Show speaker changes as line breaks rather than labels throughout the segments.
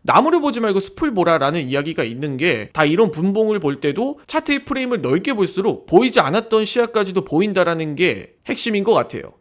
나무를 보지 말고 숲을 보라라는 이야기가 있는 게 다 이런 분봉을 볼 때도 차트의 프레임을 넓게 볼수록 보이지 않았던 시야까지도 보인다라는 게 핵심인 것 같아요.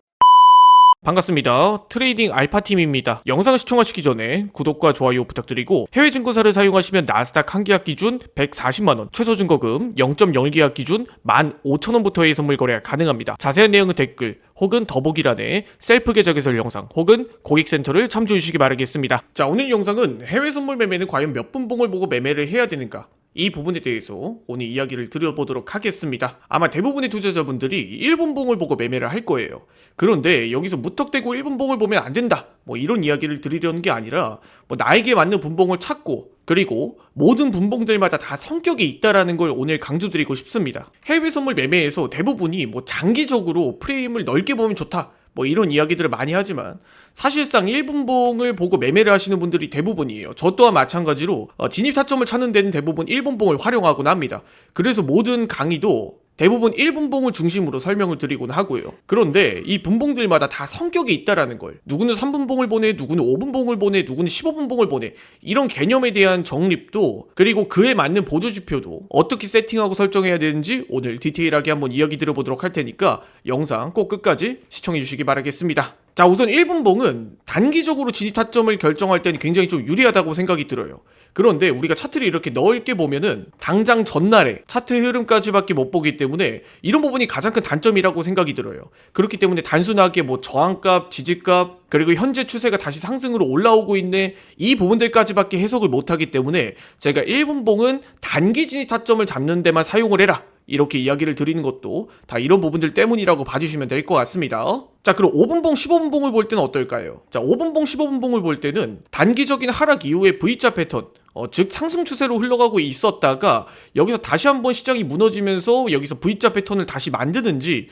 반갑습니다. 트레이딩 알파팀입니다. 영상을 시청하시기 전에 구독과 좋아요 부탁드리고 해외 증권사를 사용하시면 나스닥 한 계약 기준 140만원, 최소 증거금 0.01계약 기준 15,000원부터의 선물 거래가 가능합니다. 자세한 내용은 댓글 혹은 더보기란에 셀프 계좌 개설 영상 혹은 고객센터를 참조해 주시기 바라겠습니다. 자, 오늘 영상은 해외 선물 매매는 과연 몇 분봉을 보고 매매를 해야 되는가? 이 부분에 대해서 오늘 이야기를 드려보도록 하겠습니다. 아마 대부분의 투자자분들이 1분봉을 보고 매매를 할 거예요. 그런데 여기서 무턱대고 1분봉을 보면 안 된다, 이런 이야기를 드리려는 게 아니라 나에게 맞는 분봉을 찾고, 그리고 모든 분봉들마다 다 성격이 있다라는 걸 오늘 강조드리고 싶습니다. 해외 선물 매매에서 대부분이 장기적으로 프레임을 넓게 보면 좋다, 이런 이야기들을 많이 하지만 사실상 1분봉을 보고 매매를 하시는 분들이 대부분이에요. 저 또한 마찬가지로 진입 타점을 찾는 데는 대부분 1분봉을 활용하곤 합니다. 그래서 모든 강의도 대부분 1분봉을 중심으로 설명을 드리곤 하고요. 그런데 이 분봉들마다 다 성격이 있다라는 걸, 누구는 3분봉을 보내, 누구는 5분봉을 보내, 누구는 15분봉을 보내, 이런 개념에 대한 정립도, 그리고 그에 맞는 보조지표도 어떻게 세팅하고 설정해야 되는지 오늘 디테일하게 한번 이야기 드려보도록 할 테니까 영상 꼭 끝까지 시청해 주시기 바라겠습니다. 자, 우선 1분봉은 단기적으로 진입 타점을 결정할 때는 굉장히 좀 유리하다고 생각이 들어요. 그런데 우리가 차트를 이렇게 넓게 보면은 당장 전날에 차트 흐름까지밖에 못 보기 때문에 이런 부분이 가장 큰 단점이라고 생각이 들어요. 그렇기 때문에 단순하게 저항값, 지지값, 그리고 현재 추세가 다시 상승으로 올라오고 있네, 이 부분들까지밖에 해석을 못하기 때문에 제가 1분봉은 단기 진입 타점을 잡는 데만 사용을 해라, 이렇게 이야기를 드리는 것도 다 이런 부분들 때문이라고 봐주시면 될 것 같습니다. 자, 그럼 5분봉, 15분봉을 볼 때는 어떨까요? 자, 5분봉, 15분봉을 볼 때는 단기적인 하락 이후에 V자 패턴, 즉 상승 추세로 흘러가고 있었다가 여기서 다시 한번 시장이 무너지면서 여기서 V자 패턴을 다시 만드는지,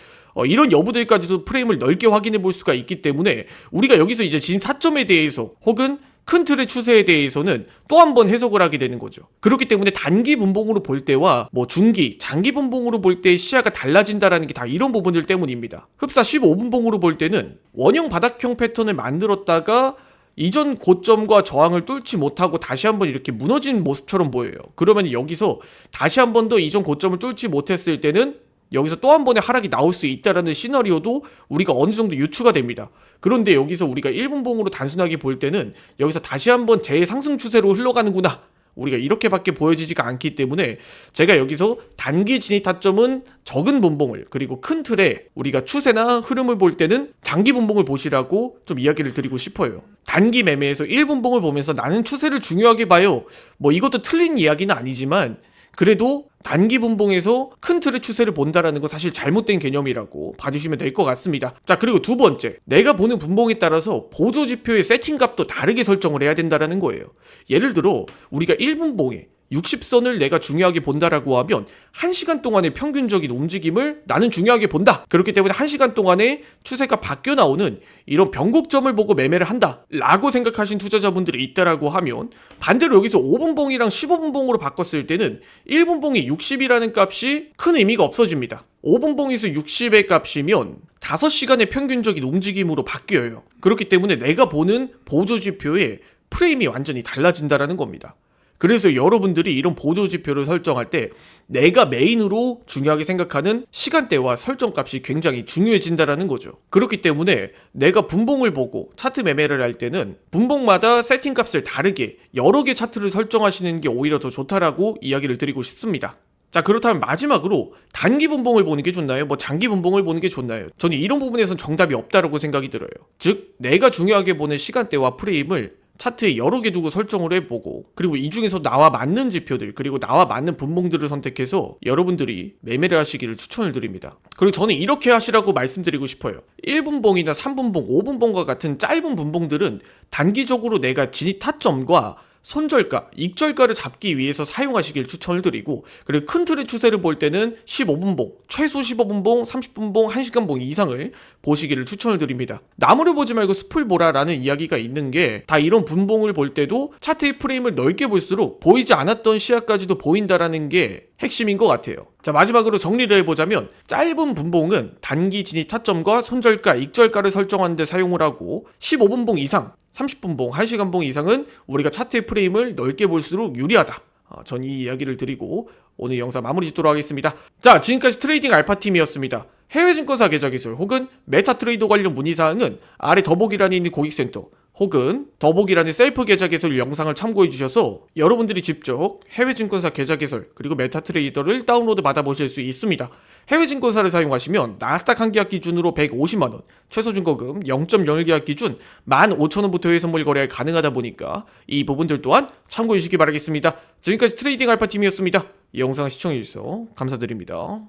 이런 여부들까지도 프레임을 넓게 확인해 볼 수가 있기 때문에 우리가 여기서 이제 진입 타점에 대해서 혹은 큰 틀의 추세에 대해서는 또 한 번 해석을 하게 되는 거죠. 그렇기 때문에 단기 분봉으로 볼 때와 중기, 장기 분봉으로 볼 때의 시야가 달라진다라는 게 다 이런 부분들 때문입니다. 흡사 15분봉으로 볼 때는 원형 바닥형 패턴을 만들었다가 이전 고점과 저항을 뚫지 못하고 다시 한번 이렇게 무너진 모습처럼 보여요. 그러면 여기서 다시 한 번 더 이전 고점을 뚫지 못했을 때는 여기서 또 한 번의 하락이 나올 수 있다라는 시나리오도 우리가 어느 정도 유추가 됩니다. 그런데 여기서 우리가 1분봉으로 단순하게 볼 때는 여기서 다시 한번 재상승 추세로 흘러가는구나, 우리가 이렇게밖에 보여지지가 않기 때문에 제가 여기서 단기 진입 타점은 적은 분봉을, 그리고 큰 틀에 우리가 추세나 흐름을 볼 때는 장기 분봉을 보시라고 좀 이야기를 드리고 싶어요. 단기 매매에서 1분봉을 보면서 나는 추세를 중요하게 봐요, 이것도 틀린 이야기는 아니지만 그래도 단기 분봉에서 큰 틀의 추세를 본다라는 건 사실 잘못된 개념이라고 봐주시면 될 것 같습니다. 자, 그리고 두 번째, 내가 보는 분봉에 따라서 보조지표의 세팅값도 다르게 설정을 해야 된다라는 거예요. 예를 들어 우리가 1분봉에 60선을 내가 중요하게 본다라고 하면 1시간 동안의 평균적인 움직임을 나는 중요하게 본다, 그렇기 때문에 1시간 동안에 추세가 바뀌어 나오는 이런 변곡점을 보고 매매를 한다 라고 생각하신 투자자분들이 있다라고 하면, 반대로 여기서 5분봉이랑 15분봉으로 바꿨을 때는 1분봉이 60이라는 값이 큰 의미가 없어집니다. 5분봉에서 60의 값이면 5시간의 평균적인 움직임으로 바뀌어요. 그렇기 때문에 내가 보는 보조지표의 프레임이 완전히 달라진다라는 겁니다. 그래서 여러분들이 이런 보조지표를 설정할 때 내가 메인으로 중요하게 생각하는 시간대와 설정값이 굉장히 중요해진다라는 거죠. 그렇기 때문에 내가 분봉을 보고 차트 매매를 할 때는 분봉마다 세팅값을 다르게 여러 개 차트를 설정하시는 게 오히려 더 좋다라고 이야기를 드리고 싶습니다. 자, 그렇다면 마지막으로 단기 분봉을 보는 게 좋나요? 장기 분봉을 보는 게 좋나요? 저는 이런 부분에선 정답이 없다라고 생각이 들어요. 즉, 내가 중요하게 보는 시간대와 프레임을 차트에 여러 개 두고 설정을 해보고, 그리고 이 중에서 나와 맞는 지표들, 그리고 나와 맞는 분봉들을 선택해서 여러분들이 매매를 하시기를 추천을 드립니다. 그리고 저는 이렇게 하시라고 말씀드리고 싶어요. 1분봉이나 3분봉, 5분봉과 같은 짧은 분봉들은 단기적으로 내가 진입 타점과 손절가, 익절가를 잡기 위해서 사용하시길 추천을 드리고, 그리고 큰 틀의 추세를 볼 때는 15분봉, 최소 15분봉, 30분봉, 1시간봉 이상을 보시기를 추천을 드립니다. 나무를 보지 말고 숲을 보라라는 이야기가 있는 게 다 이런 분봉을 볼 때도 차트의 프레임을 넓게 볼수록 보이지 않았던 시야까지도 보인다라는 게 핵심인 것 같아요. 자, 마지막으로 정리를 해보자면 짧은 분봉은 단기 진입 타점과 손절가, 익절가를 설정하는 데 사용을 하고, 15분봉 이상, 30분봉, 1시간봉 이상은 우리가 차트의 프레임을 넓게 볼수록 유리하다. 전 이 이야기를 드리고 오늘 영상 마무리 짓도록 하겠습니다. 자, 지금까지 트레이딩 알파팀이었습니다. 해외 증권사 계좌 개설 혹은 메타트레이더 관련 문의사항은 아래 더보기란에 있는 고객센터 혹은 더보기란의 셀프 계좌 개설 영상을 참고해 주셔서 여러분들이 직접 해외 증권사 계좌 개설 그리고 메타트레이더를 다운로드 받아보실 수 있습니다. 해외 증권사를 사용하시면 나스닥 한 계약 기준으로 150만원, 최소 증거금 0.01 계약 기준 15,000원부터 해외 선물 거래가 가능하다 보니까 이 부분들 또한 참고해 주시기 바라겠습니다. 지금까지 트레이딩 알파팀이었습니다. 이 영상 시청해 주셔서 감사드립니다.